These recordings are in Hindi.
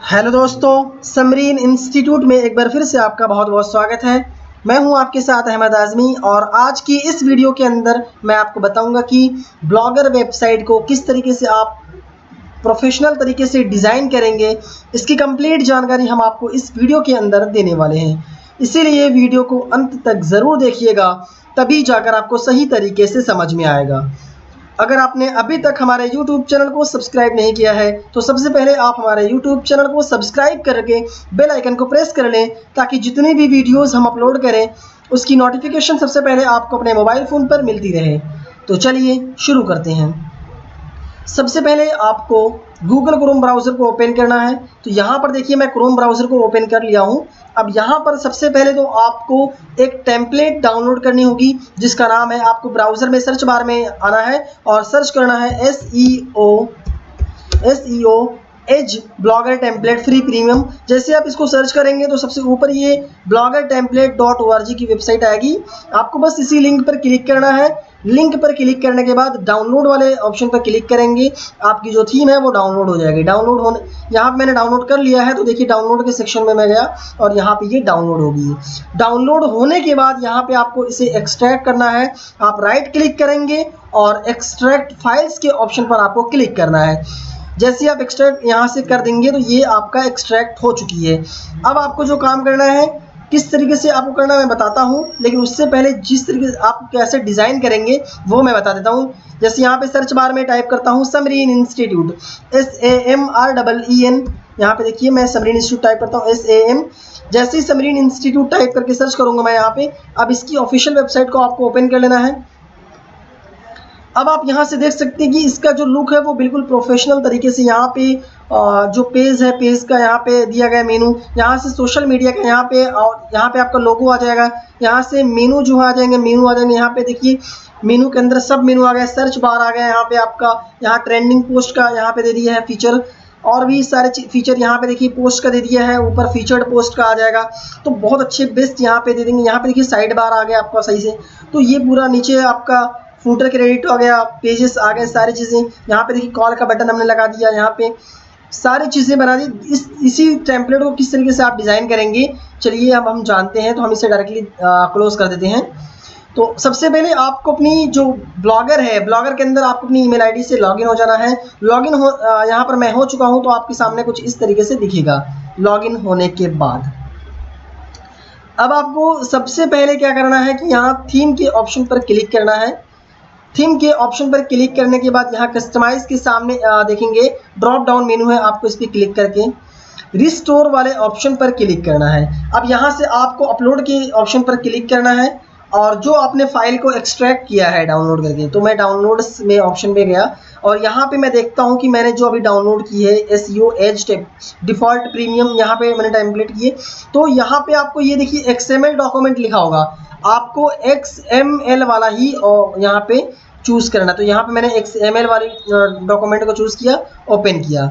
हेलो दोस्तों, समरीन इंस्टीट्यूट में एक बार फिर से आपका बहुत बहुत स्वागत है। मैं हूं आपके साथ अहमद आज़मी और आज की इस वीडियो के अंदर मैं आपको बताऊंगा कि ब्लॉगर वेबसाइट को किस तरीके से आप प्रोफेशनल तरीके से डिज़ाइन करेंगे। इसकी कंप्लीट जानकारी हम आपको इस वीडियो के अंदर देने वाले हैं, इसीलिए वीडियो को अंत तक ज़रूर देखिएगा, तभी जाकर आपको सही तरीके से समझ में आएगा। अगर आपने अभी तक हमारे YouTube चैनल को सब्सक्राइब नहीं किया है तो सबसे पहले आप हमारे YouTube चैनल को सब्सक्राइब करके बेल आइकन को प्रेस कर लें, ताकि जितनी भी वीडियोस हम अपलोड करें उसकी नोटिफिकेशन सबसे पहले आपको अपने मोबाइल फ़ोन पर मिलती रहे। तो चलिए शुरू करते हैं। सबसे पहले आपको गूगल क्रोम ब्राउज़र को ओपन करना है। तो यहाँ पर देखिए मैं क्रोम ब्राउज़र को ओपन कर लिया हूँ। अब यहाँ पर सबसे पहले तो आपको एक टेम्पलेट डाउनलोड करनी होगी जिसका नाम है, आपको ब्राउज़र में सर्च बार में आना है और सर्च करना है SEO as blogger template free premium. जैसे आप इसको सर्च करेंगे तो सबसे ऊपर ये bloggertemplate.org की वेबसाइट आएगी। आपको बस इसी लिंक पर क्लिक करना है। लिंक पर क्लिक करने के बाद डाउनलोड वाले ऑप्शन पर क्लिक करेंगे, आपकी जो थीम है वो डाउनलोड हो जाएगी। डाउनलोड होने यहाँ पर मैंने डाउनलोड कर लिया है, तो देखिए डाउनलोड के सेक्शन में मैं गया और यहाँ पे ये डाउनलोड होगी। डाउनलोड होने के बाद यहाँ पे आपको इसे एक्सट्रैक्ट करना है। आप राइट क्लिक करेंगे और एक्सट्रैक्ट फाइल्स के ऑप्शन पर आपको क्लिक करना है। जैसे आप एक्सट्रैक्ट यहाँ से कर देंगे तो ये आपका एक्सट्रैक्ट हो चुकी है। अब आपको जो काम करना है, किस तरीके से आपको करना है मैं बताता हूँ, लेकिन उससे पहले जिस तरीके से आप कैसे डिज़ाइन करेंगे वो मैं बता देता हूँ। जैसे यहाँ पे सर्च बार में टाइप करता हूँ समरीन इंस्टीट्यूट, SAMREEN। यहाँ पे देखिए मैं समरीन इंस्टीट्यूट टाइप करता हूँ, SAM। जैसे ही समरीन इंस्टीट्यूट टाइप करके सर्च करूँगा मैं यहाँ पे, अब इसकी ऑफिशियल वेबसाइट को आपको ओपन कर लेना है। अब आप यहाँ से देख सकते हैं कि इसका जो लुक है वो बिल्कुल प्रोफेशनल तरीके से, यहाँ पे जो पेज है, पेज का यहाँ पे दिया गया मेनू, यहाँ से सोशल मीडिया का यहाँ पे, और यहाँ पे आपका लोगो आ जाएगा। यहाँ से मेनू जो आ जाएंगे, मेनू आ जाएंगे। यहाँ पे देखिए मेनू के अंदर सब मेनू आ गया, सर्च बार आ गया यहाँ पे आपका, यहाँ ट्रेंडिंग पोस्ट का यहाँ पे दे दिया है फीचर, और भी सारे फीचर यहाँ पे देखिए पोस्ट का दे दिया है, ऊपर फीचर्ड पोस्ट का आ जाएगा। तो बहुत अच्छे बेस्ट यहाँ पे दे देंगे। यहाँ पे देखिए साइड बार आ गया आपका सही से। तो ये पूरा नीचे आपका फूटर क्रेडिट हो गया, पेजेस आ गए, सारी चीज़ें। यहाँ पे देखिए कॉल का बटन हमने लगा दिया, यहाँ पे सारी चीज़ें बना दी। इसी टेम्पलेट को किस तरीके से आप डिज़ाइन करेंगे, चलिए अब हम जानते हैं। तो हम इसे डायरेक्टली क्लोज कर देते हैं। तो सबसे पहले आपको अपनी जो ब्लॉगर है, ब्लॉगर के अंदर आपको अपनी ईमेल आईडी से लॉगिन हो जाना है। लॉगिन हो यहाँ पर मैं हो चुका हूँ, तो आपके सामने कुछ इस तरीके से दिखेगा लॉगिन होने के बाद। अब आपको सबसे पहले क्या करना है कि यहाँ थीम के ऑप्शन पर क्लिक करना है। थीम के ऑप्शन पर क्लिक करने के बाद यहाँ कस्टमाइज के सामने देखेंगे ड्रॉप डाउन मेनू है, आपको इस पर क्लिक करके रिस्टोर वाले ऑप्शन पर क्लिक करना है। अब यहाँ से आपको अपलोड के ऑप्शन पर क्लिक करना है और जो आपने फाइल को एक्सट्रैक्ट किया है डाउनलोड करके, तो मैं डाउनलोड्स में ऑप्शन पे गया और यहाँ पे मैं देखता हूँ कि मैंने जो अभी डाउनलोड की है SEO एज डिफ़ॉल्ट प्रीमियम, यहाँ पे मैंने टेम्पलेट किए। तो यहाँ पे आपको ये देखिए XML डॉक्यूमेंट लिखा होगा, आपको XML वाला ही और यहाँ पे चूज़ करना। तो यहाँ पे मैंने XML वाली डॉक्यूमेंट को चूज़ किया, ओपन किया।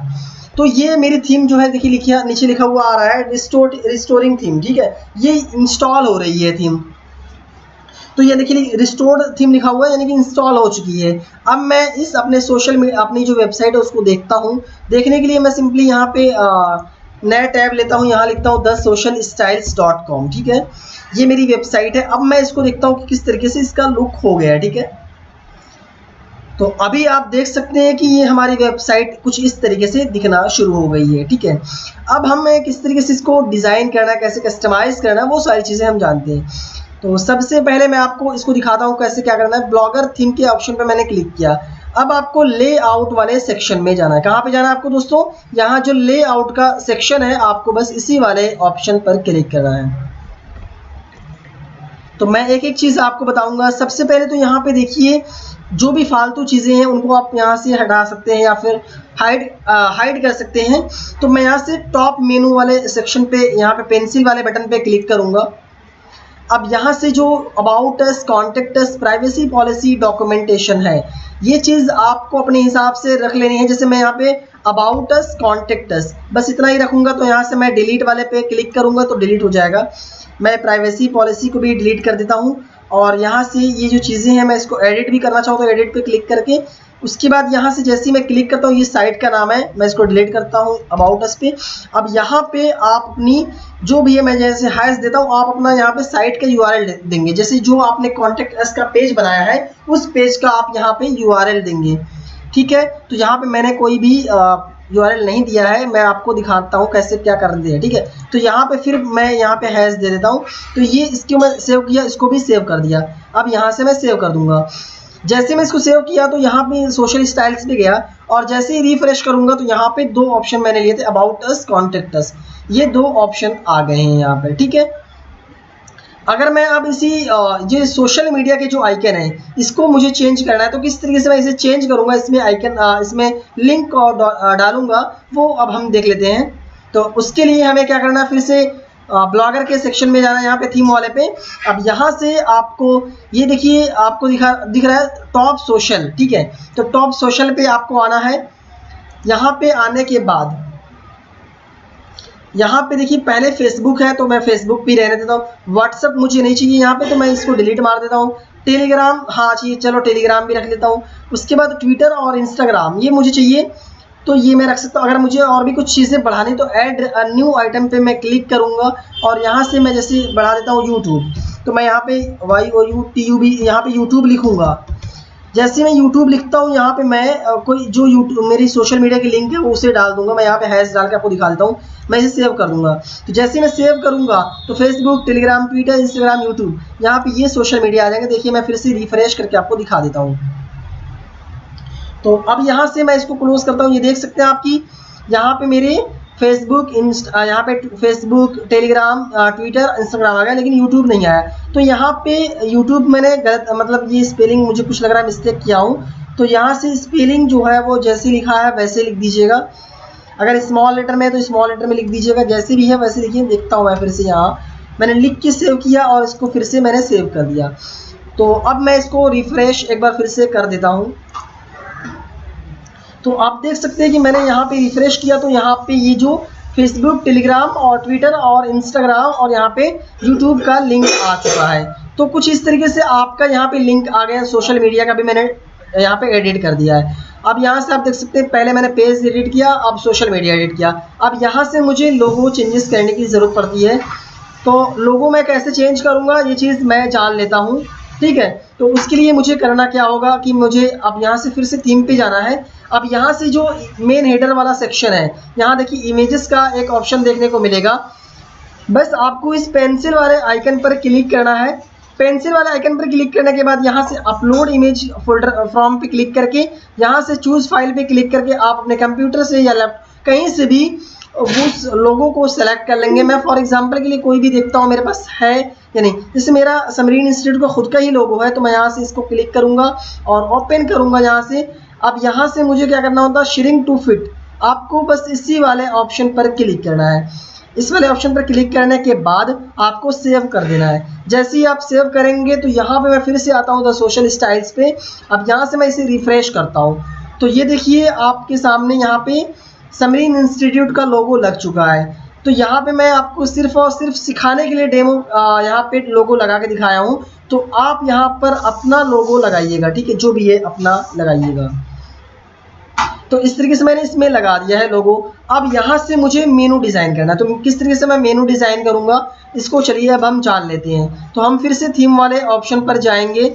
तो ये मेरी थीम जो है देखिए लिखिए नीचे लिखा हुआ आ रहा है रिस्टोरिंग थीम, ठीक है, ये इंस्टॉल हो रही है थीम। तो ये देखिए रिस्टोर्ड थीम लिखा हुआ है, यानी कि इंस्टॉल हो चुकी है। अब मैं इस अपने सोशल मीडिया, अपनी जो वेबसाइट है उसको देखता हूँ। देखने के लिए मैं सिंपली यहाँ पे नया टैब लेता हूँ, यहाँ लिखता हूँ thesocialstyles.com, ठीक है, ये मेरी वेबसाइट है। अब मैं इसको देखता हूँ कि किस तरीके से इसका लुक हो गया है, ठीक है। तो अभी आप देख सकते हैं कि ये हमारी वेबसाइट कुछ इस तरीके से दिखना शुरू हो गई है, ठीक है। अब हमें किस तरीके से इसको डिज़ाइन करना है, कैसे कस्टमाइज़ करना है, वो सारी चीज़ें हम जानते हैं। तो सबसे पहले मैं आपको इसको दिखाता हूँ कैसे क्या करना है। ब्लॉगर थीम के ऑप्शन पे मैंने क्लिक किया। अब आपको लेआउट वाले सेक्शन में जाना है। कहाँ पे जाना है आपको दोस्तों? यहाँ जो लेआउट का सेक्शन है, आपको बस इसी वाले ऑप्शन पर क्लिक करना है। तो मैं एक एक चीज़ आपको बताऊंगा। सबसे पहले तो यहाँ पे देखिए जो भी फालतू चीज़ें हैं उनको आप यहाँ से हटा सकते हैं या फिर हाइड कर सकते हैं। तो मैं यहाँ से टॉप मेनू वाले सेक्शन पे, यहाँ पे पेंसिल वाले बटन पे क्लिक करूँगा। अब यहाँ से जो about us, contact us, privacy policy, documentation है, ये चीज़ आपको अपने हिसाब से रख लेनी है। जैसे मैं यहाँ पे अबाउट अस, कॉन्टेक्ट अस, बस इतना ही रखूँगा। तो यहाँ से मैं डिलीट वाले पे क्लिक करूँगा तो डिलीट हो जाएगा। मैं प्राइवेसी पॉलिसी को भी डिलीट कर देता हूँ और यहाँ से ये जो चीज़ें हैं मैं इसको एडिट भी करना चाहूँ तो एडिट पे क्लिक करके उसके बाद यहाँ से जैसे ही मैं क्लिक करता हूँ, ये साइट का नाम है, मैं इसको डिलीट करता हूँ अबाउट अस पे। अब यहाँ पे आप अपनी जो भी है, मैं जैसे हैश देता हूँ, आप अपना यहाँ पे साइट का यूआरएल देंगे। जैसे जो आपने कॉन्टेक्ट अस का पेज बनाया है उस पेज का आप यहाँ पे यूआरएल देंगे, ठीक है। तो यहाँ पे मैंने कोई भी यूआरएल नहीं दिया है, मैं आपको दिखाता हूँ कैसे क्या कर दिया है, ठीक है। तो यहाँ पे फिर मैं यहाँ पे हैश दे देता हूँ। तो ये इसको मैं सेव किया, इसको भी सेव कर दिया। अब यहाँ से मैं सेव कर दूंगा। जैसे मैं इसको सेव किया तो यहाँ पे सोशल स्टाइल्स पे गया और जैसे ही रिफ्रेश करूंगा तो यहाँ पे दो ऑप्शन मैंने लिए थे, अबाउट अस, कॉन्टेक्ट अस, ये दो ऑप्शन आ गए हैं यहाँ पे, ठीक है। अगर मैं अब इसी ये सोशल मीडिया के जो आइकन है इसको मुझे चेंज करना है, तो किस तरीके से मैं इसे चेंज करूंगा, इसमें आइकन इसमें लिंक डालूंगा, वो अब हम देख लेते हैं। तो उसके लिए हमें क्या करना है, फिर से ब्लॉगर के सेक्शन में जाना है, यहाँ पे थीम वाले पे। अब यहाँ से आपको ये देखिए, आपको दिख रहा है टॉप सोशल, ठीक है। तो टॉप सोशल पे आपको आना है। यहाँ पे आने के बाद यहाँ पे देखिए पहले फेसबुक है तो मैं फेसबुक भी रहने देता हूँ। व्हाट्सअप मुझे नहीं चाहिए यहाँ पे, तो मैं इसको डिलीट मार देता हूँ। टेलीग्राम हाँ चाहिए, चलो टेलीग्राम भी रख लेता हूँ। उसके बाद ट्विटर और इंस्टाग्राम ये मुझे चाहिए, तो ये मैं रख सकता हूँ। अगर मुझे और भी कुछ चीज़ें बढ़ानी तो ऐड न्यू आइटम पे मैं क्लिक करूँगा और यहाँ से मैं जैसे बढ़ा देता हूँ यूट्यूब। तो मैं यहाँ पे YOUTUB यहाँ पे यूट्यूब लिखूँगा। जैसे मैं यूट्यूब लिखता हूँ यहाँ पे मैं कोई जो यूट्यूब मेरी सोशल मीडिया की लिंक है वो उसे डाल दूंगा। मैं यहाँ पे हैश डाल के आपको दिखा देता हूँ। मैं इसे सेव कर दूंगा। तो जैसे मैं सेव करूँगा तो Facebook, Telegram, Twitter, Instagram, YouTube, यहाँ पे ये सोशल मीडिया आ जाएंगे। देखिए मैं फिर से रिफ्रेश करके आपको दिखा देता हूँ। तो अब यहाँ से मैं इसको क्लोज करता हूँ। ये देख सकते हैं आपकी यहाँ पे मेरे फेसबुक, यहाँ पे फेसबुक, टेलीग्राम, ट्विटर, इंस्टाग्राम आ गया, लेकिन यूट्यूब नहीं आया। तो यहाँ पे यूट्यूब मैंने गलत, मतलब ये स्पेलिंग मुझे कुछ लग रहा है मिस्टेक किया हूँ। तो यहाँ से स्पेलिंग जो है वो जैसे लिखा है वैसे लिख दीजिएगा। अगर स्मॉल लेटर में है तो स्मॉल लेटर में लिख दीजिएगा, जैसे भी है वैसे लिखिए। देखता हूँ मैं फिर से, यहाँ मैंने लिख के सेव किया और इसको फिर से मैंने सेव कर दिया। तो अब मैं इसको रिफ्रेश एक बार फिर से कर देता हूँ। तो आप देख सकते हैं कि मैंने यहाँ पे रिफ्रेश किया तो यहाँ पे ये जो फेसबुक, टेलीग्राम और ट्विटर और इंस्टाग्राम और यहाँ पे यूट्यूब का लिंक आ चुका है। तो कुछ इस तरीके से आपका यहाँ पे लिंक आ गया। सोशल मीडिया का भी मैंने यहाँ पे एडिट कर दिया है। अब यहाँ से आप देख सकते हैं पहले मैंने पेज एडिट किया, अब सोशल मीडिया एडिट किया। अब यहाँ से मुझे लोगो चेंजेस करने की ज़रूरत पड़ती है। तो लोगो मैं कैसे चेंज करूँगा ये चीज़ मैं जान लेता हूँ, ठीक है। तो उसके लिए मुझे करना क्या होगा कि मुझे अब यहाँ से फिर से थीम पे जाना है। अब यहाँ से जो मेन हेडर वाला सेक्शन है, यहाँ देखिए इमेजेस का एक ऑप्शन देखने को मिलेगा। बस आपको इस पेंसिल वाले आइकन पर क्लिक करना है। पेंसिल वाले आइकन पर क्लिक करने के बाद यहाँ से अपलोड इमेज फोल्डर फ्रॉम पे क्लिक करके यहाँ से चूज़ फाइल पे क्लिक करके आप अपने कंप्यूटर से या लैपटॉप कहीं से भी उस लोगों को सेलेक्ट कर लेंगे। मैं फॉर एग्जांपल के लिए कोई भी देखता हूँ मेरे पास है या नहीं। जैसे मेरा समरीन इंस्टीट्यूट का खुद का ही लोगो है, तो मैं यहाँ से इसको क्लिक करूँगा और ओपन करूँगा यहाँ से। अब यहाँ से मुझे क्या करना होता है, श्रिंक टू फिट। आपको बस इसी वाले ऑप्शन पर क्लिक करना है। इस वाले ऑप्शन पर क्लिक करने के बाद आपको सेव कर देना है। जैसे ही आप सेव करेंगे तो यहाँ पे मैं फिर से आता हूँ द सोशल स्टाइल्स पे। अब यहाँ से मैं इसे रिफ्रेश करता हूँ तो ये देखिए आपके सामने यहाँ पे समरीन इंस्टीट्यूट का लोगो लग चुका है। तो यहाँ पे मैं आपको सिर्फ और सिर्फ सिखाने के लिए डेमो यहाँ पे लोगो लगा के दिखाया हूँ। तो आप यहाँ पर अपना लोगो लगाइएगा, ठीक है, जो भी है अपना लगाइएगा। तो इस तरीके से मैंने इसमें लगा दिया है लोगो। अब यहाँ से मुझे मेनू डिज़ाइन करना है। तो किस तरीके से मैं मेनू डिज़ाइन करूँगा इसको चलिए अब हम जान लेते हैं। तो हम फिर से थीम वाले ऑप्शन पर जाएंगे।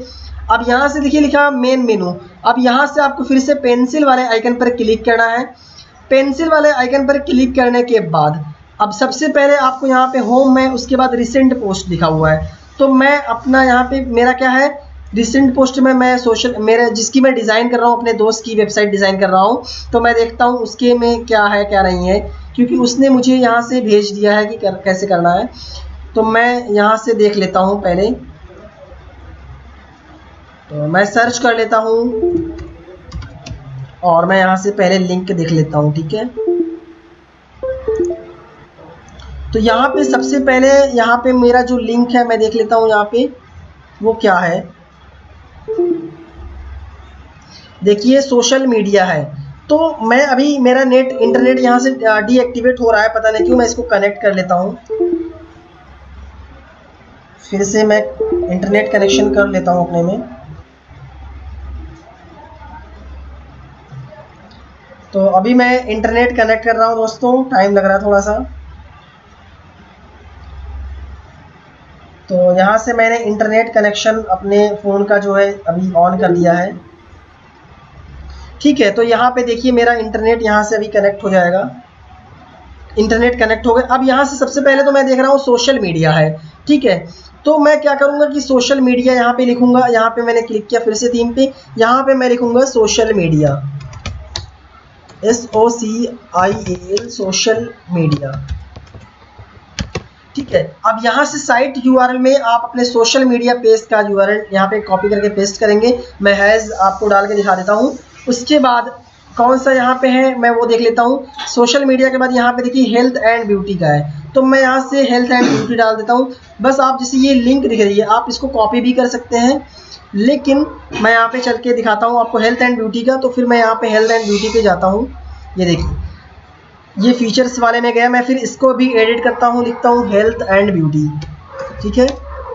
अब यहाँ से देखिए लिखा मेन मेनू। अब यहाँ से आपको फिर से पेंसिल वाले आइकन पर क्लिक करना है। पेंसिल वाले आइकन पर क्लिक करने के बाद अब सबसे पहले आपको यहाँ पे होम में, उसके बाद रिसेंट पोस्ट लिखा हुआ है। तो मैं अपना यहाँ पे मेरा क्या है, रिसेंट पोस्ट में मैं सोशल मेरे जिसकी मैं डिज़ाइन कर रहा हूँ, अपने दोस्त की वेबसाइट डिज़ाइन कर रहा हूँ। तो मैं देखता हूँ उसके में क्या है क्या नहीं है, क्योंकि उसने मुझे यहाँ से भेज दिया है कि कैसे करना है। तो मैं यहाँ से देख लेता हूँ पहले। तो मैं सर्च कर लेता हूँ और मैं यहाँ से पहले लिंक देख लेता हूँ, ठीक है। तो यहाँ पे सबसे पहले यहाँ पे मेरा जो लिंक है मैं देख लेता हूँ यहाँ पे वो क्या है। देखिए सोशल मीडिया है। तो मैं अभी मेरा इंटरनेट यहाँ से डीएक्टिवेट हो रहा है, पता नहीं क्यों। मैं इसको कनेक्ट कर लेता हूँ, फिर से मैं इंटरनेट कनेक्शन कर लेता हूँ अपने में। तो अभी मैं इंटरनेट कनेक्ट कर रहा हूँ दोस्तों, टाइम लग रहा है थोड़ा सा। तो यहाँ से मैंने इंटरनेट कनेक्शन अपने फ़ोन का जो है अभी ऑन कर दिया है। ठीक है, तो यहाँ पे देखिए मेरा इंटरनेट यहाँ से अभी कनेक्ट हो जाएगा। इंटरनेट कनेक्ट हो गया। अब यहाँ से सबसे पहले तो मैं देख रहा हूँ सोशल मीडिया है। ठीक है, तो मैं क्या करूँगा कि सोशल मीडिया यहाँ पे लिखूँगा। यहाँ पे मैंने क्लिक किया फिर से थीम पे, यहाँ पे मैं लिखूँगा social media, SOCIAL, social media. ठीक है, अब यहाँ से साइट URL में आप अपने सोशल मीडिया पेज का URL यहाँ पे कॉपी करके पेस्ट करेंगे। मैं हैज़ आपको डाल के दिखा देता हूँ। उसके बाद कौन सा यहाँ पे है मैं वो देख लेता हूँ। सोशल मीडिया के बाद यहाँ पे देखिए हेल्थ एंड ब्यूटी का है, तो मैं यहाँ से हेल्थ एंड ब्यूटी डाल देता हूँ। बस आप जैसे ये लिंक दिख रही है आप इसको कॉपी भी कर सकते हैं, लेकिन मैं यहाँ पे चल के दिखाता हूँ आपको हेल्थ एंड ब्यूटी का। तो फिर मैं यहाँ पे हेल्थ एंड ब्यूटी पे जाता हूँ। ये देखिए ये फीचर्स वाले में गया, मैं फिर इसको भी एडिट करता हूँ, लिखता हूँ हेल्थ एंड ब्यूटी। ठीक है,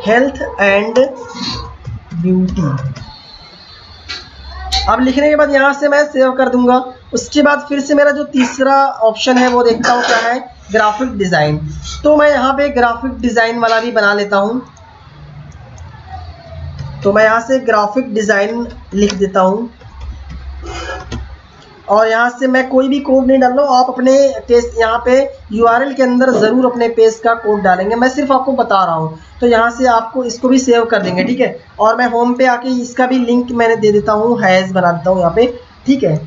हेल्थ एंड ब्यूटी। अब लिखने के बाद यहाँ से मैं सेव कर दूंगा। उसके बाद फिर से मेरा जो तीसरा ऑप्शन है वो देखता हूँ क्या है, ग्राफिक डिज़ाइन। तो मैं यहाँ पे ग्राफिक डिज़ाइन वाला भी बना लेता हूँ। तो मैं यहाँ से ग्राफिक डिज़ाइन लिख देता हूँ और यहाँ से मैं कोई भी कोड नहीं डाल रहा हूँ। आप अपने पेज यहाँ पे URL के अंदर ज़रूर अपने पेज का कोड डालेंगे, मैं सिर्फ आपको बता रहा हूँ। तो यहाँ से आपको इसको भी सेव कर देंगे। ठीक है, और मैं होम पे आके इसका भी लिंक मैंने दे देता हूँ, हैज़ बना देता हूँ यहाँ पे। ठीक है,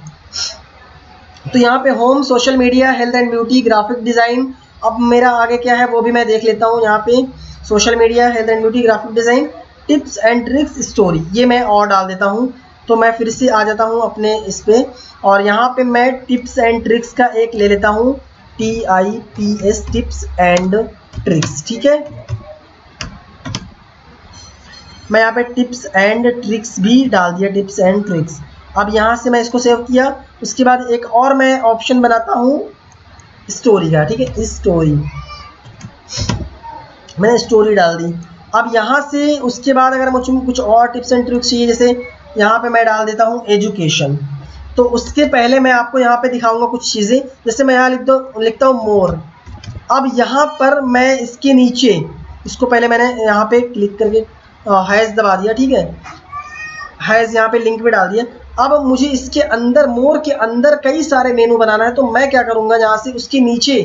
तो यहाँ पे home, social media, health and beauty, graphic design. अब मेरा आगे क्या है वो भी मैं देख लेता हूँ। यहाँ पे social media, health and beauty, graphic design, tips and tricks, story, ये मैं और डाल देता हूँ। तो मैं फिर से आ जाता हूँ अपने इस पे और यहाँ पे मैं टिप्स एंड ट्रिक्स का एक ले लेता हूँ, TIPS, टिप्स एंड ट्रिक्स। ठीक है, मैं यहाँ पे टिप्स एंड ट्रिक्स भी डाल दिया, टिप्स एंड ट्रिक्स। अब यहाँ से मैं इसको सेव किया। उसके बाद एक और मैं ऑप्शन बनाता हूँ स्टोरी का। ठीक है, स्टोरी, मैंने स्टोरी डाल दी। अब यहाँ से उसके बाद अगर मुझे कुछ और टिप्स एंड ट्रिक्स चाहिए, जैसे यहाँ पे मैं डाल देता हूँ एजुकेशन। तो उसके पहले मैं आपको यहाँ पे दिखाऊंगा कुछ चीज़ें, जैसे मैं यहाँ लिखता हूँ मोर। अब यहाँ पर मैं इसके नीचे इसको पहले मैंने यहाँ पे क्लिक करके हैज़ दबा दिया। ठीक है, हैज़ यहाँ पे लिंक भी डाल दिया। अब मुझे इसके अंदर मोर के अंदर कई सारे मेनू बनाना है, तो मैं क्या करूँगा यहाँ से उसके नीचे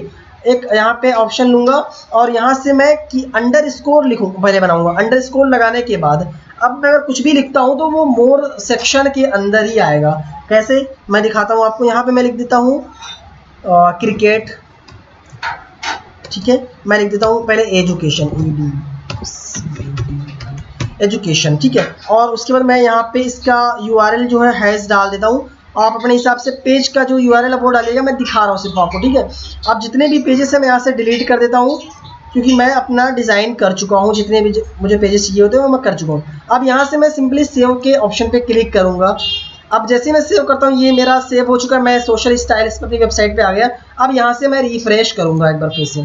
एक यहाँ पे ऑप्शन लूँगा और यहाँ से मैं कि अंडरस्कोर लिखूँ पहले बनाऊँगा। अंडरस्कोर लगाने के बाद अब मैं अगर कुछ भी लिखता हूँ तो वो मोर सेक्शन के अंदर ही आएगा। कैसे मैं दिखाता हूँ आपको। यहाँ पे मैं लिख देता हूँ क्रिकेट। ठीक है, मैं लिख देता हूँ पहले एजुकेशन, एजुकेशन। ठीक है, और उसके बाद मैं यहाँ पे इसका URL जो है हैज़ डाल देता हूँ। आप अपने हिसाब से पेज का जो URL है वो डालिएगा, मैं दिखा रहा हूँ सिर्फ आपको। ठीक है, अब जितने भी पेजेस हैं मैं यहाँ से डिलीट कर देता हूँ, क्योंकि मैं अपना डिज़ाइन कर चुका हूँ। जितने भी मुझे पेजेस चाहिए होते हैं वो मैं कर चुका हूँ। अब यहाँ से मैं सिंपली सेव के ऑप्शन पे क्लिक करूँगा। अब जैसे मैं सेव करता हूँ ये मेरा सेव हो चुका है, मैं सोशल स्टाइल्स अपनी वेबसाइट पे आ गया। अब यहाँ से मैं रिफ्रेश करूँगा एक बार फिर से।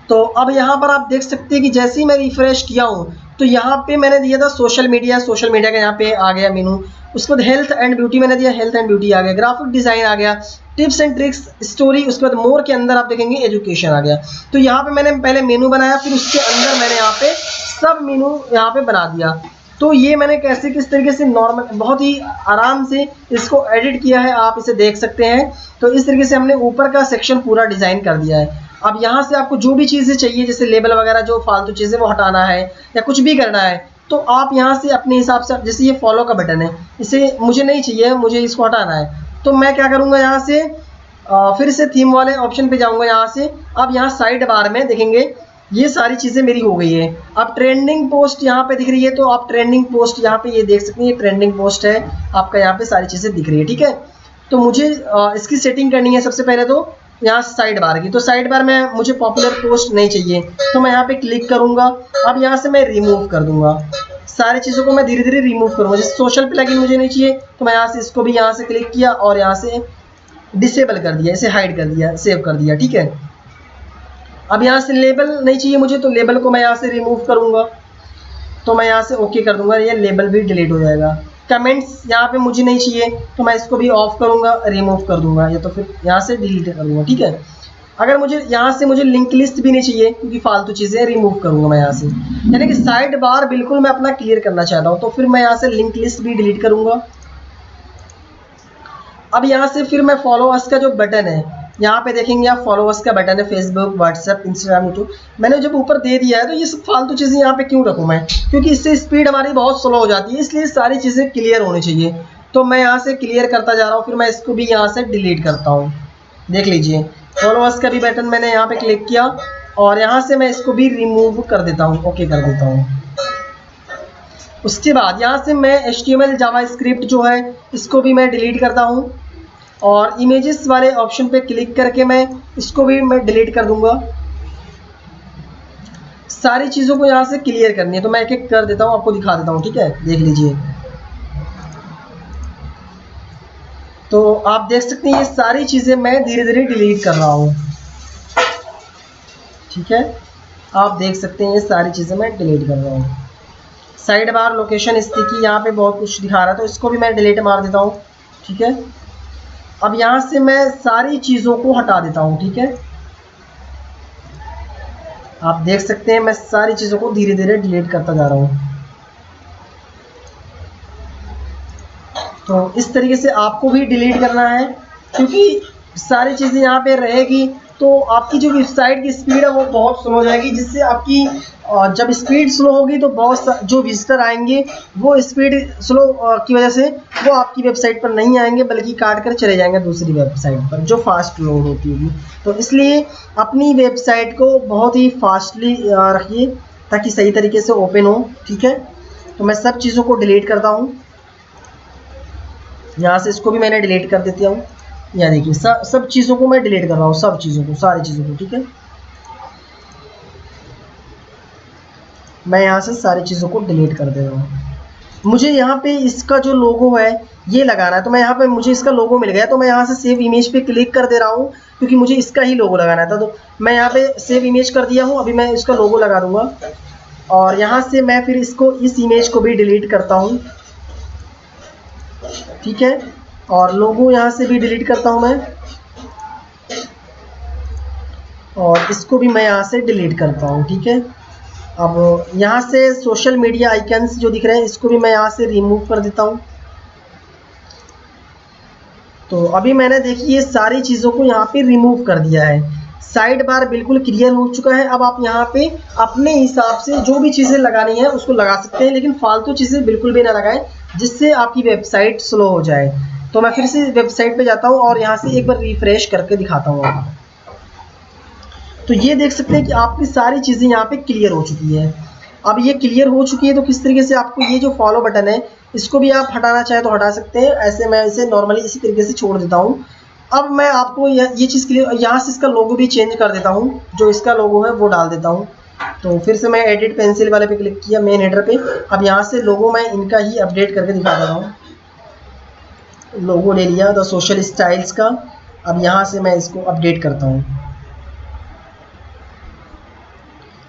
तो अब यहाँ पर आप देख सकते हैं कि जैसे ही मैं रिफ्रेश किया हूँ तो यहाँ पे मैंने दिया था सोशल मीडिया, सोशल मीडिया का यहाँ पे आ गया मेनू। उसके बाद हेल्थ एंड ब्यूटी मैंने दिया, हेल्थ एंड ब्यूटी आ गया। ग्राफिक डिज़ाइन आ गया, टिप्स एंड ट्रिक्स, स्टोरी। उसके बाद मोर के अंदर आप देखेंगे एजुकेशन आ गया। तो यहाँ पे मैंने पहले मेनू बनाया, फिर उसके अंदर मैंने यहाँ पे सब मेनू यहाँ पे बना दिया। तो ये मैंने कैसे किस तरीके से नॉर्मल बहुत ही आराम से इसको एडिट किया है, आप इसे देख सकते हैं। तो इस तरीके से हमने ऊपर का सेक्शन पूरा डिज़ाइन कर दिया है। अब यहाँ से आपको जो भी चीज़ें चाहिए, जैसे लेबल वगैरह जो फालतू चीज़ें वो हटाना है या कुछ भी करना है, तो आप यहाँ से अपने हिसाब से, जैसे ये फॉलो का बटन है, इसे मुझे नहीं चाहिए, मुझे इसको हटाना है, तो मैं क्या करूँगा यहाँ से फिर से थीम वाले ऑप्शन पे जाऊँगा। यहाँ से अब यहाँ साइड बार में देखेंगे ये सारी चीज़ें मेरी हो गई है। अब ट्रेंडिंग पोस्ट यहाँ पे दिख रही है, तो आप ट्रेंडिंग पोस्ट यहाँ पे ये देख सकते हैं, ये ट्रेंडिंग पोस्ट है आपका, यहाँ पे सारी चीज़ें दिख रही है। ठीक है, तो मुझे इसकी सेटिंग करनी है सबसे पहले। तो यहाँ साइड बार की, तो साइड बार में मुझे पॉपुलर पोस्ट नहीं चाहिए, तो मैं यहाँ पे क्लिक करूँगा। अब यहाँ से मैं रिमूव कर दूँगा, सारी चीज़ों को मैं धीरे धीरे रिमूव करूँगा। जैसे सोशल प्लगइन मुझे नहीं चाहिए, तो मैं यहाँ से इसको भी यहाँ से क्लिक किया और यहाँ से डिसेबल कर दिया, इसे हाइड कर दिया, सेव कर दिया। ठीक है, अब यहाँ से लेबल नहीं चाहिए मुझे, तो लेबल को मैं यहाँ से रिमूव करूँगा। तो मैं यहाँ से ओके कर दूँगा, ये लेबल भी डिलीट हो जाएगा। कमेंट्स यहाँ पे मुझे नहीं चाहिए तो मैं इसको भी ऑफ करूँगा, रिमूव कर दूंगा या तो फिर यहाँ से डिलीट कर दूंगा। ठीक है, अगर मुझे यहाँ से मुझे लिंक लिस्ट भी नहीं चाहिए क्योंकि फालतू चीज़ें रिमूव करूँगा मैं यहाँ से, यानी कि साइड बार बिल्कुल मैं अपना क्लियर करना चाहता हूँ, तो फिर मैं यहाँ से लिंक लिस्ट भी डिलीट करूँगा। अब यहाँ से फिर मैं फॉलोअर्स का जो बटन है, यहाँ पे देखेंगे आप फॉलोअर्स का बटन है, फेसबुक, व्हाट्सएप, इंस्टाग्राम, यूट्यूब, मैंने जब ऊपर दे दिया है तो ये सब फालतू चीज़ें यहाँ पे क्यों रखूँ मैं, क्योंकि इससे स्पीड हमारी बहुत स्लो हो जाती है, इसलिए सारी चीज़ें क्लियर होनी चाहिए। तो मैं यहाँ से क्लियर करता जा रहा हूँ, फिर मैं इसको भी यहाँ से डिलीट करता हूँ। देख लीजिए फॉलोअर्स का भी बटन मैंने यहाँ पे क्लिक किया और यहाँ से मैं इसको भी रिमूव कर देता हूँ, ओके कर देता हूँ। उसके बाद यहाँ से मैं HTML जावास्क्रिप्ट जो है इसको भी मैं डिलीट करता हूँ और इमेजेस वाले ऑप्शन पे क्लिक करके मैं इसको भी मैं डिलीट कर दूंगा। सारी चीज़ों को यहाँ से क्लियर करनी है तो मैं एक एक कर देता हूँ, आपको दिखा देता हूँ। ठीक है, देख लीजिए। तो आप देख सकते हैं ये सारी चीज़ें मैं धीरे धीरे डिलीट कर रहा हूँ। ठीक है, आप देख सकते हैं ये सारी चीज़ें मैं डिलीट कर रहा हूँ। साइड बार, लोकेशन, स्टिकी, यहाँ पे बहुत कुछ दिखा रहा है तो इसको भी मैं डिलीट मार देता हूँ। ठीक है, अब यहाँ से मैं सारी चीज़ों को हटा देता हूँ। ठीक है, आप देख सकते हैं मैं सारी चीज़ों को धीरे धीरे डिलीट करता जा रहा हूँ। तो इस तरीके से आपको भी डिलीट करना है क्योंकि सारी चीज़ें यहाँ पे रहेगी तो आपकी जो वेबसाइट की स्पीड है वो बहुत स्लो हो जाएगी, जिससे आपकी जब स्पीड स्लो होगी तो बहुत जो विजिटर आएंगे वो स्पीड स्लो की वजह से वो आपकी वेबसाइट पर नहीं आएंगे बल्कि काट कर चले जाएंगे दूसरी वेबसाइट पर जो फास्ट लोड होती होगी। तो इसलिए अपनी वेबसाइट को बहुत ही फास्टली रखिए ताकि सही तरीके से ओपन हो। ठीक है, तो मैं सब चीज़ों को डिलीट करता हूँ। यहाँ से इसको भी मैंने डिलीट कर देती हूँ। यहाँ देखिए सब चीज़ों को मैं डिलीट कर रहा हूँ, सब चीज़ों को, सारी चीज़ों को। ठीक है, मैं यहाँ से सारी चीज़ों को डिलीट कर दे रहा हूँ। मुझे यहाँ पे इसका जो लोगो है ये लगाना है तो मैं यहाँ पे मुझे इसका लोगो मिल गया तो मैं यहाँ से सेव इमेज पे क्लिक कर दे रहा हूँ क्योंकि मुझे इसका ही लोगो लगाना था। तो मैं यहाँ पे सेव इमेज कर दिया हूँ, अभी मैं इसका लोगो लगा दूँगा और यहाँ से मैं फिर इसको इस इमेज को भी डिलीट करता हूँ। ठीक है, और लोगो यहाँ से भी डिलीट करता हूँ मैं और इसको भी मैं यहाँ से डिलीट करता हूँ। ठीक है, अब यहाँ से सोशल मीडिया आइकन्स जो दिख रहे हैं इसको भी मैं यहाँ से रिमूव कर देता हूँ। तो अभी मैंने देखिए ये सारी चीज़ों को यहाँ पे रिमूव कर दिया है, साइड बार बिल्कुल क्लियर हो चुका है। अब आप यहाँ पे अपने हिसाब से जो भी चीज़ें लगानी है उसको लगा सकते हैं, लेकिन फालतू चीज़ें बिल्कुल भी ना लगाएं जिससे आपकी वेबसाइट स्लो हो जाए। तो मैं फिर से वेबसाइट पे जाता हूँ और यहाँ से एक बार रिफ्रेश करके दिखाता हूँ आपको। तो ये देख सकते हैं कि आपकी सारी चीज़ें यहाँ पे क्लियर हो चुकी है। अब ये क्लियर हो चुकी है तो किस तरीके से आपको ये जो फॉलो बटन है इसको भी आप हटाना चाहे तो हटा सकते हैं। ऐसे मैं इसे नॉर्मली इसी तरीके से छोड़ देता हूँ। अब मैं आपको ये चीज़ क्लियर, यहाँ से इसका लोगो भी चेंज कर देता हूँ, जो इसका लोगो है वो डाल देता हूँ। तो फिर से मैं एडिट पेंसिल वाले पे क्लिक किया, मेन हेडर पे। अब यहाँ से लोगो मैं इनका ही अपडेट करके दिखा रहा हूँ। लोगो ले लिया द सोशल स्टाइल्स का, अब यहाँ से मैं इसको अपडेट करता हूँ।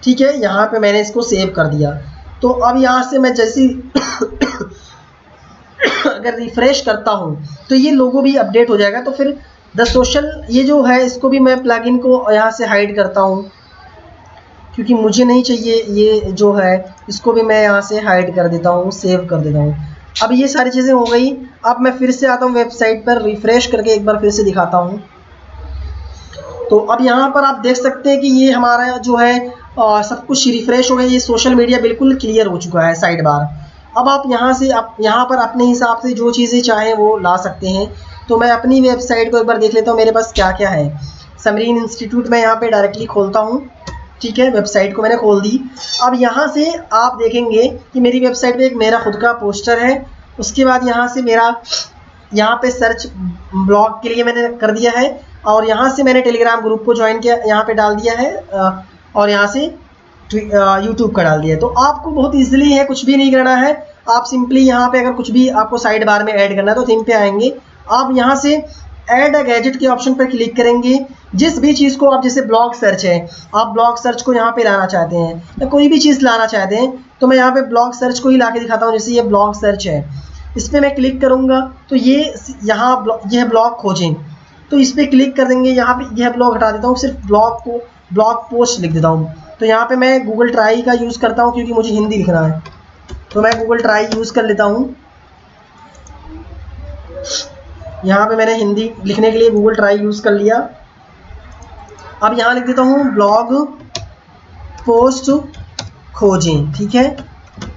ठीक है, यहाँ पे मैंने इसको सेव कर दिया। तो अब यहाँ से मैं जैसे अगर रिफ्रेश करता हूँ तो ये लोगो भी अपडेट हो जाएगा। तो फिर द सोशल ये जो है इसको भी मैं प्लगइन को यहाँ से हाइड करता हूँ क्योंकि मुझे नहीं चाहिए ये जो है, इसको भी मैं यहाँ से हाइड कर देता हूँ, सेव कर देता हूँ। अब ये सारी चीज़ें हो गई। अब मैं फिर से आता हूँ वेबसाइट पर, रिफ्रेश करके एक बार फिर से दिखाता हूँ। तो अब यहाँ पर आप देख सकते हैं कि ये हमारा जो है सब कुछ रिफ्रेश हो गया, ये सोशल मीडिया बिल्कुल क्लियर हो चुका है साइड बार। अब आप यहाँ से यहाँ पर अपने हिसाब से जो चीज़ें चाहें वो ला सकते हैं। तो मैं अपनी वेबसाइट को एक बार देख लेता हूँ मेरे पास क्या क्या है। समरीन इंस्टीट्यूट में यहाँ पे डायरेक्टली खोलता हूँ। ठीक है, वेबसाइट को मैंने खोल दी। अब यहाँ से आप देखेंगे कि मेरी वेबसाइट पे एक मेरा खुद का पोस्टर है। उसके बाद यहाँ से मेरा यहाँ पे सर्च ब्लॉग के लिए मैंने कर दिया है और यहाँ से मैंने टेलीग्राम ग्रुप को ज्वाइन किया, यहाँ पे डाल दिया है और यहाँ से यूट्यूब का डाल दिया है। तो आपको बहुत ईजिली है, कुछ भी नहीं करना है। आप सिंपली यहाँ पे अगर कुछ भी आपको साइड बार में ऐड करना है तो थीम पे आएंगे, आप यहाँ से ऐड अ गैजेट के ऑप्शन पर क्लिक करेंगे। जिस भी चीज़ को आप, जैसे ब्लॉग सर्च है, आप ब्लॉग सर्च को यहाँ पे लाना चाहते हैं या कोई भी चीज़ लाना चाहते हैं तो मैं यहाँ पे ब्लॉग सर्च को ही ला के दिखाता हूँ। जैसे ये ब्लॉग सर्च है इस पर मैं क्लिक करूँगा तो ये यहाँ यह ब्लॉग खोजें, तो इस पर क्लिक कर देंगे। यहाँ पे यह ब्लॉग हटा देता हूँ, सिर्फ ब्लॉग पोस्ट लिख देता हूँ। तो यहाँ पे मैं गूगल ट्राई का यूज़ करता हूँ क्योंकि मुझे हिंदी लिखना है, तो मैं गूगल ट्राई यूज़ कर लेता हूँ। यहाँ पे मैंने हिंदी लिखने के लिए गूगल ट्राई यूज़ कर लिया। अब यहाँ लिख देता हूँ ब्लॉग पोस्ट खोजें, ठीक है।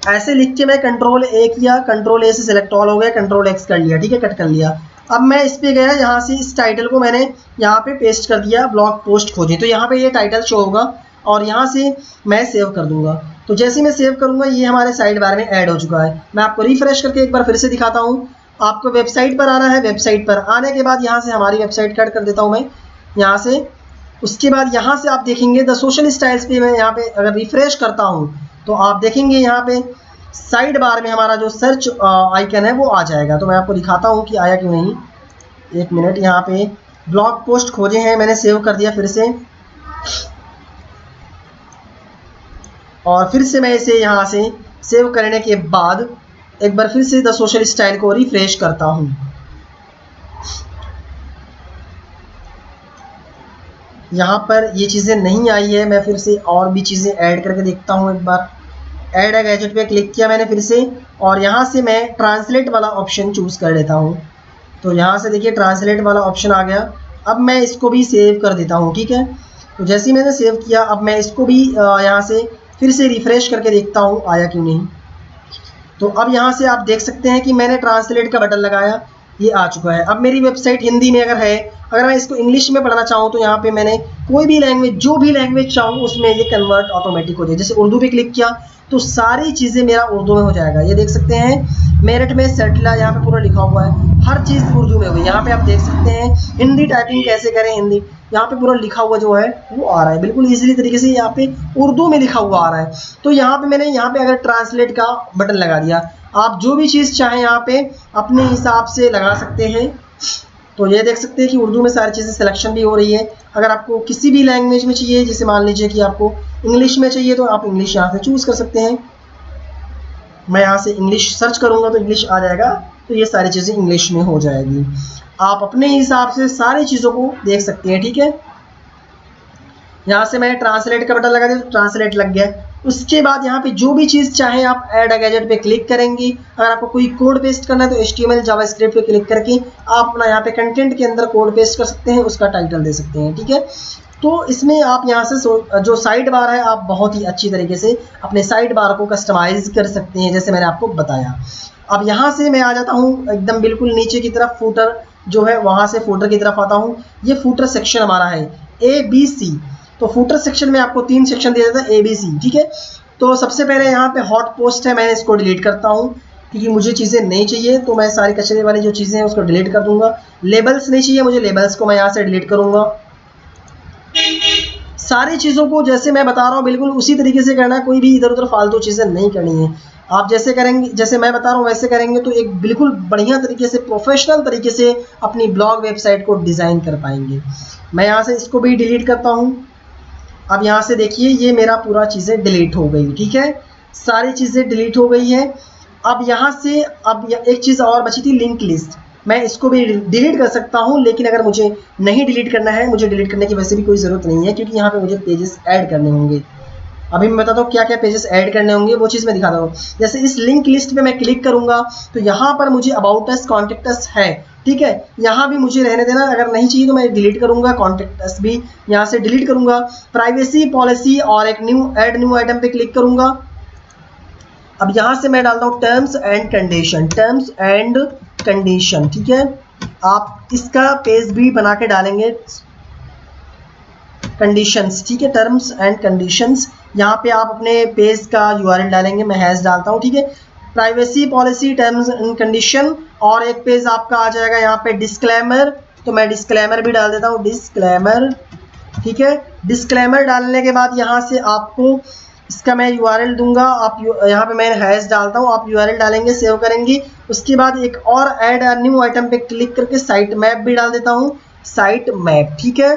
ऐसे लिख के मैं कंट्रोल ए किया, कंट्रोल ए से सिलेक्ट ऑल हो गया, कंट्रोल एक्स कर लिया, ठीक है, कट कर लिया। अब मैं इस पे गया, यहाँ से इस टाइटल को मैंने यहाँ पे पेस्ट कर दिया, ब्लॉग पोस्ट खोजें। तो यहाँ पे ये टाइटल शो होगा और यहाँ से मैं सेव कर दूंगा। तो जैसे मैं सेव करूँगा ये हमारे साइड बार में ऐड हो चुका है। मैं आपको रिफ्रेश करके एक बार फिर से दिखाता हूँ। आपको वेबसाइट पर आना है, वेबसाइट पर आने के बाद यहाँ से हमारी वेबसाइट कट कर देता हूँ मैं यहाँ से। उसके बाद यहाँ से आप देखेंगे द सोशल स्टाइल्स पे मैं यहाँ पे अगर रिफ्रेश करता हूँ तो आप देखेंगे यहाँ पे साइड बार में हमारा जो सर्च आइकन है वो आ जाएगा। तो मैं आपको दिखाता हूँ कि आया क्यों नहीं। एक मिनट, यहाँ पे ब्लॉग पोस्ट खोजे हैं, मैंने सेव कर दिया फिर से, और फिर से मैं इसे यहाँ से सेव करने के बाद एक बार फिर से द सोशल स्टाइल को रिफ्रेश करता हूँ। यहाँ पर ये चीज़ें नहीं आई है, मैं फिर से और भी चीज़ें ऐड करके देखता हूँ। एक बार ऐड ए गैजेट पे क्लिक किया मैंने फिर से, और यहाँ से मैं ट्रांसलेट वाला ऑप्शन चूज़ कर लेता हूँ। तो यहाँ से देखिए ट्रांसलेट वाला ऑप्शन आ गया। अब मैं इसको भी सेव कर देता हूँ, ठीक है। तो जैसे ही मैंने सेव किया, अब मैं इसको भी यहाँ से फिर से रिफ्रेश करके देखता हूँ आया क्यों नहीं। तो अब यहाँ से आप देख सकते हैं कि मैंने ट्रांसलेट का बटन लगाया, ये आ चुका है। अब मेरी वेबसाइट हिंदी में अगर है, अगर मैं इसको इंग्लिश में पढ़ना चाहूँ तो यहाँ पे मैंने कोई भी लैंग्वेज, जो भी लैंग्वेज चाहूँ उसमें ये कन्वर्ट ऑटोमेटिक हो जाए। जैसे उर्दू पे क्लिक किया तो सारी चीज़ें मेरा उर्दू में हो जाएगा। ये देख सकते हैं मेरठ में सेटला यहाँ पे पूरा लिखा हुआ है, हर चीज़ उर्दू में हुई। यहाँ पे आप देख सकते हैं हिंदी टाइपिंग कैसे करें, हिंदी यहाँ पे पूरा लिखा हुआ जो है वो आ रहा है बिल्कुल ईजिली तरीके से, यहाँ पे उर्दू में लिखा हुआ आ रहा है। तो यहाँ पे मैंने यहाँ पे अगर ट्रांसलेट का बटन लगा दिया, आप जो भी चीज़ चाहें यहाँ पे अपने हिसाब से लगा सकते हैं। तो ये देख सकते हैं कि उर्दू में सारी चीज़ें सिलेक्शन भी हो रही है। अगर आपको किसी भी लैंग्वेज में चाहिए, जैसे मान लीजिए कि आपको इंग्लिश में चाहिए तो आप इंग्लिश यहाँ से चूज़ कर सकते हैं। मैं यहाँ से इंग्लिश सर्च करूँगा तो इंग्लिश आ जाएगा, तो ये सारी चीज़ें इंग्लिश में हो जाएगी। आप अपने हिसाब से सारी चीज़ों को देख सकते हैं, ठीक है। यहाँ से मैंने ट्रांसलेट का बटन लगा दिया तो ट्रांसलेट लग गया। उसके बाद यहाँ पे जो भी चीज़ चाहें आप ऐड अ गैजेट पे क्लिक करेंगे। अगर आपको कोई कोड पेस्ट करना है तो HTML जावास्क्रिप्ट पे क्लिक करके आप अपना यहाँ पे कंटेंट के अंदर कोड पेस्ट कर सकते हैं, उसका टाइटल दे सकते हैं, ठीक है। तो इसमें आप यहाँ से जो साइड बार है आप बहुत ही अच्छी तरीके से अपने साइड बार को कस्टमाइज़ कर सकते हैं, जैसे मैंने आपको बताया। अब यहाँ से मैं आ जाता हूँ एकदम बिल्कुल नीचे की तरफ, फूटर जो है वहाँ से फूटर की तरफ आता हूँ। ये फूटर सेक्शन हमारा है ABC। तो फूटर सेक्शन में आपको 3 सेक्शन दिया जाता है ABC, ठीक है। तो सबसे पहले यहाँ पे हॉट पोस्ट है, मैं इसको डिलीट करता हूँ क्योंकि मुझे चीज़ें नहीं चाहिए, तो मैं सारी कचरे वाली जो चीज़ें हैं उसको डिलीट कर दूंगा। लेबल्स नहीं चाहिए मुझे, लेबल्स को मैं यहाँ से डिलीट करूँगा। सारी चीज़ों को जैसे मैं बता रहा हूँ बिल्कुल उसी तरीके से करना है, कोई भी इधर उधर फालतू चीज़ें नहीं करनी है। आप जैसे करेंगे, जैसे मैं बता रहा हूँ वैसे करेंगे तो एक बिल्कुल बढ़िया तरीके से, प्रोफेशनल तरीके से अपनी ब्लॉग वेबसाइट को डिज़ाइन कर पाएंगे। मैं यहाँ से इसको भी डिलीट करता हूँ। अब यहाँ से देखिए ये मेरा पूरा चीज़ें डिलीट हो गई, ठीक है, सारी चीज़ें डिलीट हो गई है। अब यहाँ से अब एक चीज़ और बची थी, लिंक लिस्ट। मैं इसको भी डिलीट कर सकता हूँ, लेकिन अगर मुझे नहीं डिलीट करना है, मुझे डिलीट करने की वैसे भी कोई ज़रूरत नहीं है क्योंकि यहाँ पे मुझे पेजेस ऐड करने होंगे। अभी मैं बताता हूँ क्या क्या पेजेस ऐड करने होंगे, वो चीज़ मैं दिखाता हूँ। जैसे इस लिंक लिस्ट पे मैं क्लिक करूँगा तो यहाँ पर मुझे अबाउट अस, कॉन्टेक्ट अस है, ठीक है, यहाँ भी मुझे रहने देना। अगर नहीं चाहिए तो मैं डिलीट करूँगा, कॉन्टेक्ट अस भी यहाँ से डिलीट करूँगा। प्राइवेसी पॉलिसी और एक ऐड न्यू आइटम पे क्लिक करूँगा। अब यहाँ से मैं डालता हूँ terms and condition, terms and condition, ठीक है। आप इसका पेज भी बना के डालेंगे, कंडीशंस, ठीक है, टर्म्स एंड कंडीशंस। यहाँ पे आप अपने पेज का URL डालेंगे, मैं हैश डालता हूँ, ठीक है। Privacy policy, terms and condition, और एक पेज आपका आ जाएगा यहाँ पे डिस्क्लेमर, तो मैं डिस्क्लेमर भी डाल देता हूँ, डिस्क्लेमर, ठीक है। डिस्क्लेमर डालने के बाद यहाँ से आपको इसका मैं URL दूंगा। आप यहाँ पे मैं हैश डालता हूँ, आप URL डालेंगे, सेव करेंगे। उसके बाद एक और ऐड न्यू आइटम पे क्लिक करके साइट मैप भी डाल देता हूँ, साइट मैप, ठीक है।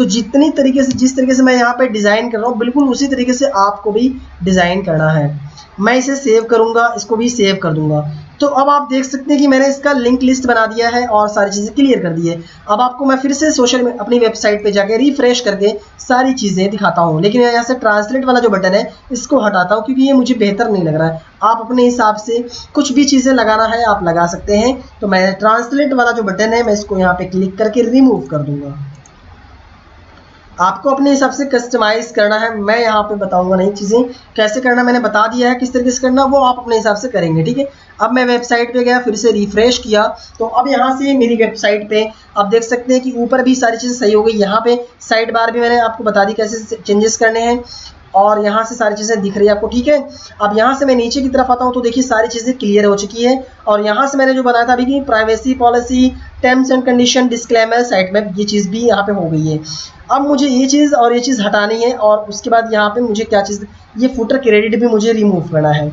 तो जिस तरीके से मैं यहाँ पे डिज़ाइन कर रहा हूँ बिल्कुल उसी तरीके से आपको भी डिज़ाइन करना है। मैं इसे सेव करूँगा, इसको भी सेव कर दूँगा। तो अब आप देख सकते हैं कि मैंने इसका लिंक लिस्ट बना दिया है और सारी चीज़ें क्लियर कर दी है। अब आपको मैं फिर से अपनी वेबसाइट पे जाके रिफ्रेश करके सारी चीज़ें दिखाता हूँ, लेकिन यहाँ से ट्रांसलेट वाला जो बटन है इसको हटाता हूँ क्योंकि ये मुझे बेहतर नहीं लग रहा है। आप अपने हिसाब से कुछ भी चीज़ें लगाना है आप लगा सकते हैं। तो मैं ट्रांसलेट वाला जो बटन है मैं इसको यहाँ पे क्लिक करके रिमूव कर दूँगा। आपको अपने हिसाब से कस्टमाइज़ करना है, मैं यहाँ पे बताऊंगा नहीं चीज़ें कैसे करना, मैंने बता दिया है किस तरीके से करना, वो आप अपने हिसाब से करेंगे, ठीक है। अब मैं वेबसाइट पे गया, फिर से रिफ्रेश किया, तो अब यहाँ से मेरी वेबसाइट पे आप देख सकते हैं कि ऊपर भी सारी चीज़ें सही हो गई। यहाँ पे साइड बार भी मैंने आपको बता दी कैसे चेंजेस करने हैं और यहाँ से सारी चीज़ें दिख रही है आपको, ठीक है। अब यहाँ से मैं नीचे की तरफ आता हूँ तो देखिए सारी चीज़ें क्लियर हो चुकी है। और यहाँ से मैंने जो बनाया था अभी कि privacy policy, terms and condition, disclaimer, site map, ये चीज़ भी यहाँ पे हो गई है। अब मुझे ये चीज़ और ये चीज़ हटानी है और उसके बाद यहाँ पे मुझे क्या चीज़, ये फुटर क्रेडिट भी मुझे रिमूव करना है।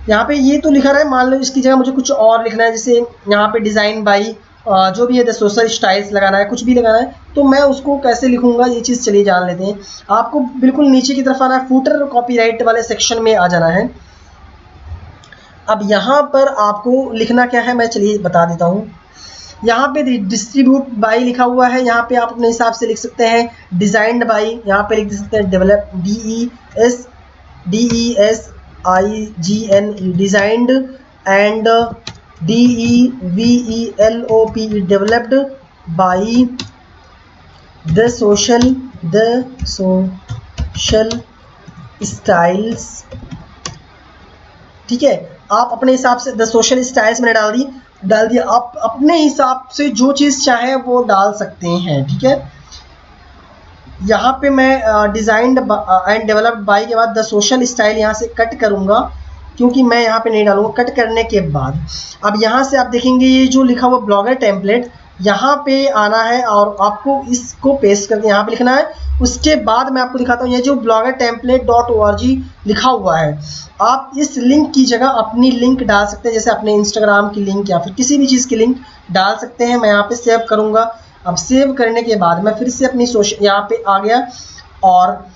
यहाँ पे ये तो लिखा रहा है, मान लो इसकी जगह मुझे कुछ और लिखना है, जैसे यहाँ पे डिज़ाइन बाई जो भी है द सोशल स्टाइल्स लगाना है, कुछ भी लगाना है, तो मैं उसको कैसे लिखूंगा ये चीज़ चलिए जान लेते हैं। आपको बिल्कुल नीचे की तरफ आना है, फुटर कॉपीराइट वाले सेक्शन में आ जाना है। अब यहाँ पर आपको लिखना क्या है मैं चलिए बता देता हूँ। यहाँ पे डिस्ट्रीब्यूट बाई लिखा हुआ है, यहाँ पे आप अपने हिसाब से लिख सकते हैं डिज़ाइंड बाई, यहाँ पे लिख सकते हैं develop DESIGN designed and DEVELOP developed by the social styles, ठीक है। आप अपने हिसाब से द सोशल स्टाइल्स मैंने डाल दिया। आप अपने हिसाब से जो चीज़ चाहे वो डाल सकते हैं, ठीक है। यहाँ पे मैं डिज़ाइंड एंड डेवलप्ड बाई के बाद द सोशल स्टाइल यहाँ से कट करूँगा क्योंकि मैं यहाँ पे नहीं डालूँगा। कट करने के बाद अब यहाँ से आप देखेंगे ये जो लिखा हुआ ब्लॉगर टेम्पलेट, यहाँ पे आना है और आपको इसको पेस्ट करके यहाँ पे लिखना है। उसके बाद मैं आपको दिखाता हूँ ये जो ब्लॉगर टेम्पलेट .org लिखा हुआ है, आप इस लिंक की जगह अपनी लिंक डाल सकते हैं, जैसे अपने इंस्टाग्राम की लिंक या फिर किसी भी चीज़ की लिंक डाल सकते हैं। मैं यहाँ पे सेव करूँगा। अब सेव करने के बाद मैं फिर से अपनी यहाँ पे आ गया और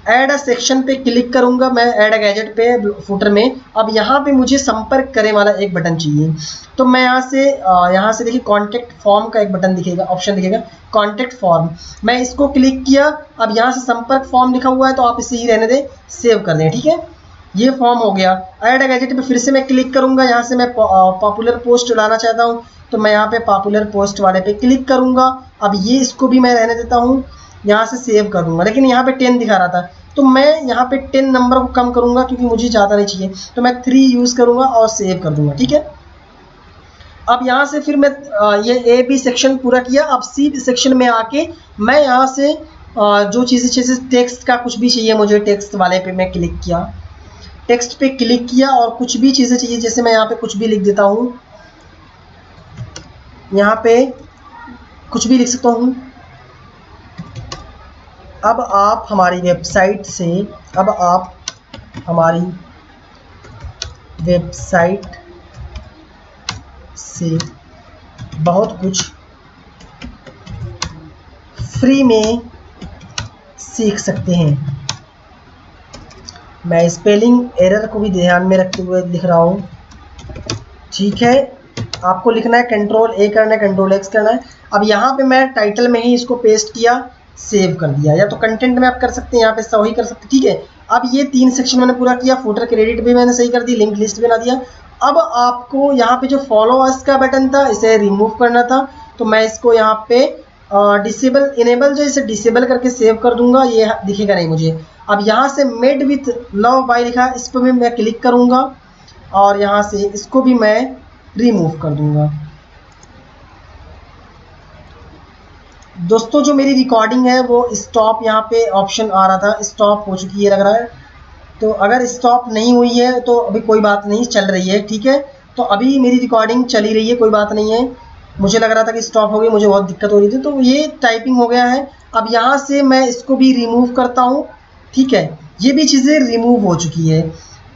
ऐड अ सेक्शन पे क्लिक करूँगा। मैं ऐड अ गैजेट पे फुटर में अब यहाँ पे मुझे संपर्क करें वाला एक बटन चाहिए, तो मैं यहाँ से देखिए कॉन्टैक्ट फॉर्म का एक बटन दिखेगा, ऑप्शन दिखेगा कॉन्टैक्ट फॉर्म, मैं इसको क्लिक किया। अब यहाँ से संपर्क फॉर्म लिखा हुआ है तो आप इसे ही रहने दें, सेव कर दें, ठीक है। ये फॉर्म हो गया। ऐड अ गैजेट पे फिर से मैं क्लिक करूँगा। यहाँ से मैं पॉपुलर पोस्ट डालना चाहता हूँ तो मैं यहाँ पे पॉपुलर पोस्ट वाले पे क्लिक करूँगा। अब ये इसको भी मैं रहने देता हूँ, यहाँ से सेव कर दूँगा। लेकिन यहाँ पे 10 दिखा रहा था तो मैं यहाँ पे 10 नंबर को कम करूँगा क्योंकि मुझे ज़्यादा नहीं चाहिए, तो मैं 3 यूज़ करूँगा और सेव कर दूँगा, ठीक है। अब यहाँ से फिर मैं ये A-B सेक्शन पूरा किया। अब C सेक्शन में आके मैं यहाँ से जो चीज़ें जैसे टेक्स्ट का कुछ भी चाहिए मुझे, टेक्स्ट वाले पे मैं क्लिक किया, टेक्स्ट पे क्लिक किया और कुछ भी चीज़ें चाहिए जैसे मैं यहाँ पे कुछ भी लिख देता हूँ, यहाँ पे कुछ भी लिख सकता हूँ। अब आप हमारी वेबसाइट से बहुत कुछ फ्री में सीख सकते हैं। मैं स्पेलिंग एरर को भी ध्यान में रखते हुए लिख रहा हूँ, ठीक है। आपको लिखना है Ctrl+A करना है, Ctrl+X करना है। अब यहाँ पे मैं टाइटल में ही इसको पेस्ट किया, सेव कर दिया, या तो कंटेंट में आप कर सकते हैं, यहाँ पे सही कर सकते हैं, ठीक है। अब ये 3 सेक्शन मैंने पूरा किया, फुटर क्रेडिट भी मैंने सही कर दी, लिंक लिस्ट बना दिया। अब आपको यहाँ पे जो फॉलोअर्स का बटन था इसे रिमूव करना था, तो मैं इसको यहाँ पे इनेबल जो इसे डिसेबल करके सेव कर दूंगा, ये दिखेगा नहीं मुझे। अब यहाँ से मेड विथ लव बाय लिखा, इस पर भी मैं क्लिक करूँगा और यहाँ से इसको भी मैं रिमूव कर दूंगा। दोस्तों जो मेरी रिकॉर्डिंग है वो स्टॉप यहाँ पे ऑप्शन आ रहा था, स्टॉप हो चुकी है लग रहा है, तो अगर स्टॉप नहीं हुई है तो अभी कोई बात नहीं, चल रही है, ठीक है। तो अभी मेरी रिकॉर्डिंग चली रही है, कोई बात नहीं है। मुझे लग रहा था कि स्टॉप हो गई, मुझे बहुत दिक्कत हो रही थी, तो ये टाइपिंग हो गया है। अब यहाँ से मैं इसको भी रिमूव करता हूँ, ठीक है। ये भी चीज़ें रिमूव हो चुकी है।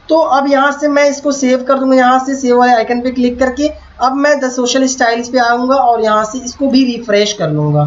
तो अब यहाँ से मैं इसको सेव कर दूंगा, यहाँ से सेव वाले आइकन पे क्लिक करके अब मैं द सोशल स्टाइल्स पे आऊँगा और यहाँ से इसको भी रिफ्रेश कर लूँगा।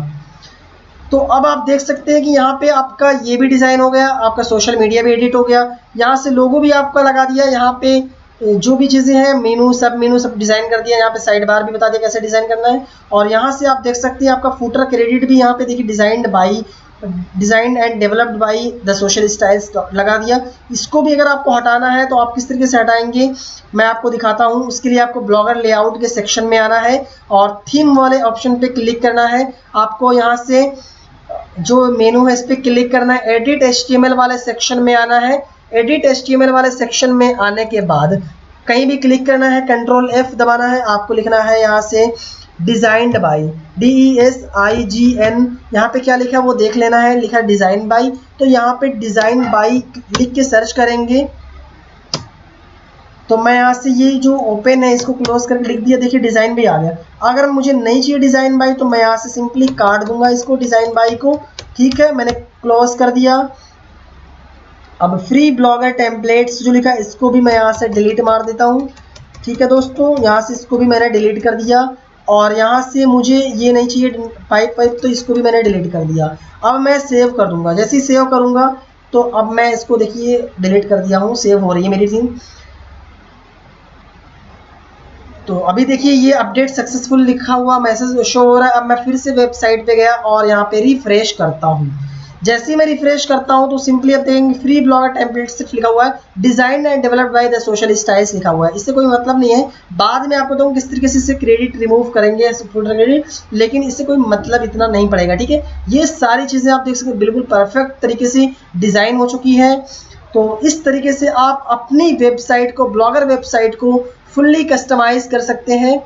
तो अब आप देख सकते हैं कि यहाँ पे आपका ये भी डिज़ाइन हो गया, आपका सोशल मीडिया भी एडिट हो गया, यहाँ से लोगो भी आपका लगा दिया, यहाँ पे जो भी चीज़ें हैं मेनू सब डिज़ाइन कर दिया, यहाँ पे साइड बार भी बता दिया कैसे डिज़ाइन करना है। और यहाँ से आप देख सकते हैं आपका फुटर क्रेडिट भी यहाँ पे देखिए designed and developed by the social styles लगा दिया। इसको भी अगर आपको हटाना है तो आप किस तरीके से हटाएंगे मैं आपको दिखाता हूँ। उसके लिए आपको ब्लॉगर लेआउट के सेक्शन में आना है और थीम वाले ऑप्शन पे क्लिक करना है। आपको यहाँ से जो मेनू है इस पर क्लिक करना है, एडिट HTML वाले सेक्शन में आना है। एडिट HTML वाले सेक्शन में आने के बाद कहीं भी क्लिक करना है, कंट्रोल F दबाना है, आपको लिखना है यहाँ से डिज़ाइंड बाई, DESIGN, यहाँ पे क्या लिखा है वो देख लेना है, लिखा डिज़ाइन बाई। तो यहाँ पे डिज़ाइन बाई लिख के सर्च करेंगे तो मैं यहाँ से ये जो ओपन है इसको क्लोज करके लिख दिया, देखिए डिज़ाइन भी आ गया। अगर मुझे नहीं चाहिए डिज़ाइन बाई तो मैं यहाँ से सिंपली काट दूंगा इसको डिज़ाइन बाई को। ठीक है, मैंने क्लोज कर दिया। अब फ्री ब्लॉगर टेम्पलेट्स जो लिखा है इसको भी मैं यहाँ से डिलीट मार देता हूँ। ठीक है दोस्तों, यहाँ से इसको भी मैंने डिलीट कर दिया और यहाँ से मुझे ये नहीं चाहिए पाइप तो इसको भी मैंने डिलीट कर दिया। अब मैं सेव कर दूंगा, जैसे ही सेव करूँगा तो अब मैं इसको देखिए डिलीट कर दिया हूँ, सेव हो रही है मेरी थीम। तो अभी देखिए ये अपडेट सक्सेसफुल लिखा हुआ मैसेज शो हो रहा है। अब मैं फिर से वेबसाइट पे गया और यहाँ पे रिफ्रेश करता हूँ। जैसे ही मैं रिफ्रेश करता हूँ तो सिंपली आप देखेंगे फ्री ब्लॉगर टेम्पलेट सिर्फ लिखा हुआ है, design and developed by the social styles लिखा हुआ है। इससे कोई मतलब नहीं है, बाद में आपको बताऊँ किस तरीके से इससे क्रेडिट रिमूव करेंगे फुटर क्रेडिट, लेकिन इससे कोई मतलब इतना नहीं पड़ेगा। ठीक है, ये सारी चीज़ें आप देख सकते हैं बिल्कुल परफेक्ट तरीके से डिज़ाइन हो चुकी है। तो इस तरीके से आप अपनी वेबसाइट को, ब्लॉगर वेबसाइट को फुल्ली कस्टमाइज कर सकते हैं।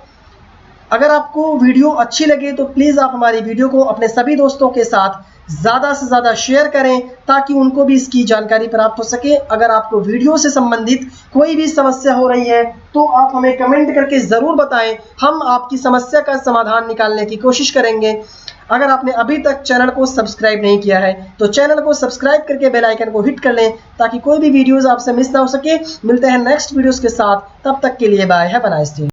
अगर आपको वीडियो अच्छी लगे तो प्लीज़ आप हमारी वीडियो को अपने सभी दोस्तों के साथ ज़्यादा से ज़्यादा शेयर करें ताकि उनको भी इसकी जानकारी प्राप्त हो सके। अगर आपको वीडियो से संबंधित कोई भी समस्या हो रही है तो आप हमें कमेंट करके ज़रूर बताएं, हम आपकी समस्या का समाधान निकालने की कोशिश करेंगे। अगर आपने अभी तक चैनल को सब्सक्राइब नहीं किया है तो चैनल को सब्सक्राइब करके बेल आइकन को हिट कर लें ताकि कोई भी वीडियोज़ आपसे मिस ना हो सके। मिलते हैं नेक्स्ट वीडियोज़ के साथ, तब तक के लिए bye, have a nice day.